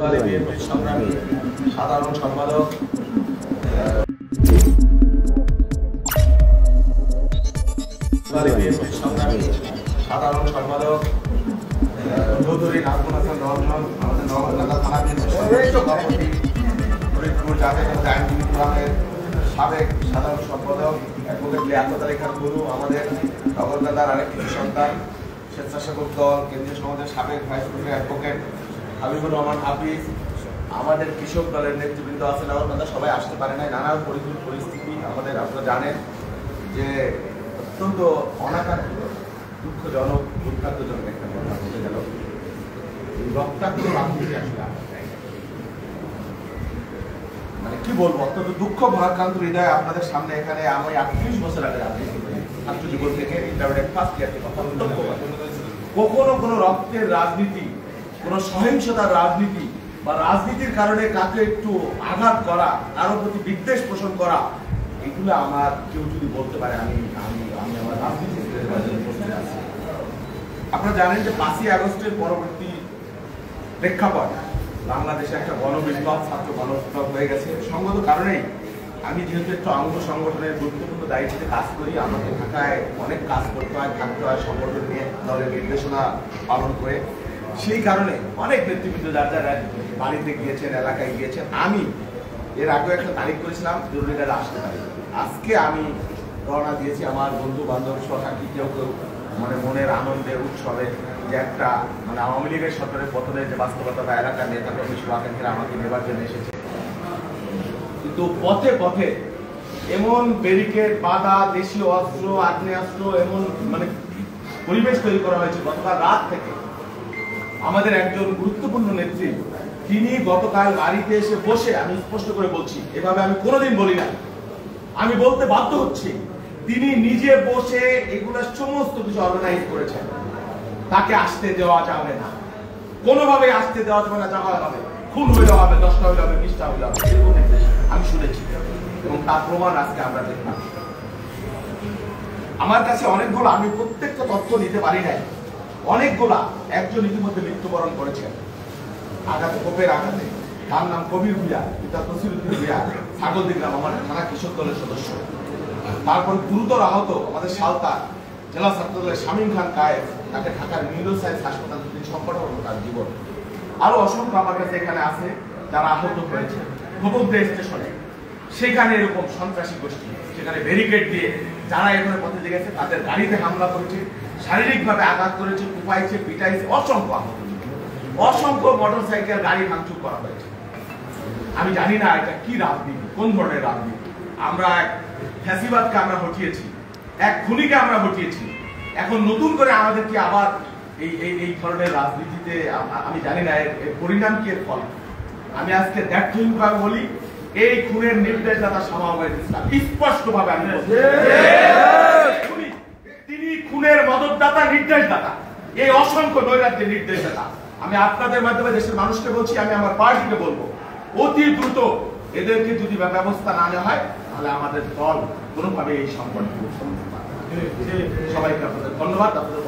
সংগ্রামী সাধারণ সম্পাদক চৌধুরী নাজমুল হাসান রহমান, আমাদের নগরকান্দা থানা ফরিদপুর জাতীয় আইনজীবী ফোরামের সাবেক সাধারণ সম্পাদক অ্যাডভোকেট লিয়াকত আলী খান গুরু, আমাদের নগরকান্দার আরেকটি সন্তান স্বেচ্ছাসেবক দল কেন্দ্রীয় সমাজের সাবেক vice president advocate Habibur Rahman Hafiz, আমাদের কৃষক দলের নেতৃবৃন্দ আছে নগরকান্দা, সবাই আসতে পারে নাই। নানা পরিস্থিতি আমাদের, আপনারা জানেন যে অত্যন্ত অনাকাঙ্ক্ষিত দুঃখজনক দুর্ভাগ্যজনক একটা ঘটনা ঘটে গেল। রক্তাক্ত রাজনীতি আসলে মানে কি বলবো, অত্যন্ত দুঃখ ভারাক্রান্ত হৃদয় আপনাদের সামনে এখানে আমি 38 বছর আগে রাজনীতি করি, ছাত্র জীবন থেকে ইন্টারমিডিয়েট ফার্স্ট ইয়ার থেকে কখনো কোনো রক্তের রাজনীতি, কোনো সহিংসতার রাজনীতি বা রাজনীতির কারণে কাকে একটু আঘাত করা, কারোর প্রতি বিদ্বেষ পোষণ করা, এগুলো আমার কেউ যদি বলতে পারে আমি আমার রাজনীতি। আপনারা জানেন যে 5ই আগস্টের পরবর্তী প্রেক্ষাপট বাংলাদেশে একটা গণবিপ্লব, ছাত্র গণবিপ্লব হয়ে গেছে। সঙ্গত কারণেই আমি যেহেতু একটু অঙ্গ সংগঠনের গুরুত্বপূর্ণ দায়িত্বে কাজ করি, আমাকে ঢাকায় অনেক কাজ করতে হয়, থাকতে হয়, সংগঠন নিয়ে দলের নির্দেশনা পালন করে। সেই কারণে অনেক নেতৃবৃন্দ যার যারা বাড়িতে গিয়েছেন, এলাকায় গিয়েছেন। আমি এর আগে একটা তারিখ করেছিলাম জরুরি কাজে আসতে পারি। আজকে আমি রওনা দিয়েছি আমার বন্ধু বান্ধব সহাকি, কেউ কেউ মানে মনের আনন্দের উৎসবে, যে একটা মানে আওয়ামী লীগের সরকারের পতনের যে বাস্তবতা বা এলাকার নেতা কর্মী শুভাকাঙ্ক্ষীরা আমাকে নেবার জন্য এসেছে। কিন্তু পথে পথে এমন ব্যারিকেড, বাধা, দেশীয় অস্ত্র, আগ্নেয়াস্ত্র, এমন মানে পরিবেশ তৈরি করা হয়েছে গতকাল রাত থেকে। আমাদের একজন গুরুত্বপূর্ণ নেত্রী, তিনি গতকাল বাড়িতে এসে বসে, আমি স্পষ্ট করে বলছি, এভাবে আমি কোনোদিন বলি না, আমি বলতে বাধ্য হচ্ছি, তিনি নিজে বসে এগুলো সমস্ত কিছু অর্গানাইজ করেছেন। তাকে আসতে দেওয়া যাবে না, কোনোভাবে আসতে দেওয়া যাবে না, যাওয়া হবে, খুন হইলে হবে, 10টা হইলে হবে, 20টা হইলে হবে, এরকম নির্দেশ আমি শুনেছি এবং তার প্রমাণ আজকে আমরা দেখলাম। আমার কাছে অনেকগুলো, আমি প্রত্যেকটা তথ্য নিতে পারি নাই, অনেকগুলা। একজন ইতিমধ্যে মৃত্যুবরণ করেছেন আঘাতে, কোপের আঘাতে, তার নাম কবির ভুইয়া, পিতা তসিরুদ্দিন ভুইয়া, ছাগলদি গ্রাম, আমার থানা কৃষক দলের সদস্য। তারপর গুরুতর আহত আমাদের সালতা জেলা ছাত্র দলের শামীম খান কায়েস, তাকে ঢাকার নিউরো সায়েন্স হাসপাতাল থেকে সংকট হল তার জীবন। আরো অসংখ্য আমার কাছে এখানে আছে যারা আহত হয়েছে গোপবন্ধু স্টেশনে, সেখানে এরকম সন্ত্রাসী গোষ্ঠী সেখানে ব্যারিকেড দিয়ে যারা এখানে পথে লেগেছে তাদের গাড়িতে হামলা করেছে, শারীরিকভাবে আঘাত করেছে, কুপাইছে, পিটাইছে, অসংখ্য আহত, অসংখ্য মোটরসাইকেল গাড়ি ভাঙচুর করা হয়েছে। আমি জানি না এটা কি রাজনীতি, কোন ধরনের রাজনীতি। আমরা এক ফ্যাসিবাদকে আমরা হটিয়েছি, এক খুনিকে আমরা হটিয়েছি, এখন নতুন করে আমাদেরকে আবার এই ধরনের রাজনীতিতে, আমি জানি না এর পরিণাম কি, এর ফল। আমি আজকে দ্ব্যর্থহীনভাবে বলি, এই খুনের নির্দেশদাতা শামা ওবায়দুল ইসলাম, স্পষ্টভাবে আমি বলছি, তিনি খুনের মদতদাতা, নির্দেশদাতা, এই অসংখ্য নৈরাজ্যের নির্দেশদাতা। আমি আপনাদের মাধ্যমে দেশের মানুষকে বলছি, আমি আমার পার্টিকে বলবো, অতি দ্রুত এদেরকে যদি ব্যবস্থা না নেওয়া হয় তাহলে আমাদের দল কোনোভাবে এই সংকট সবাইকে আপনাদের ধন্যবাদ, আপনাদের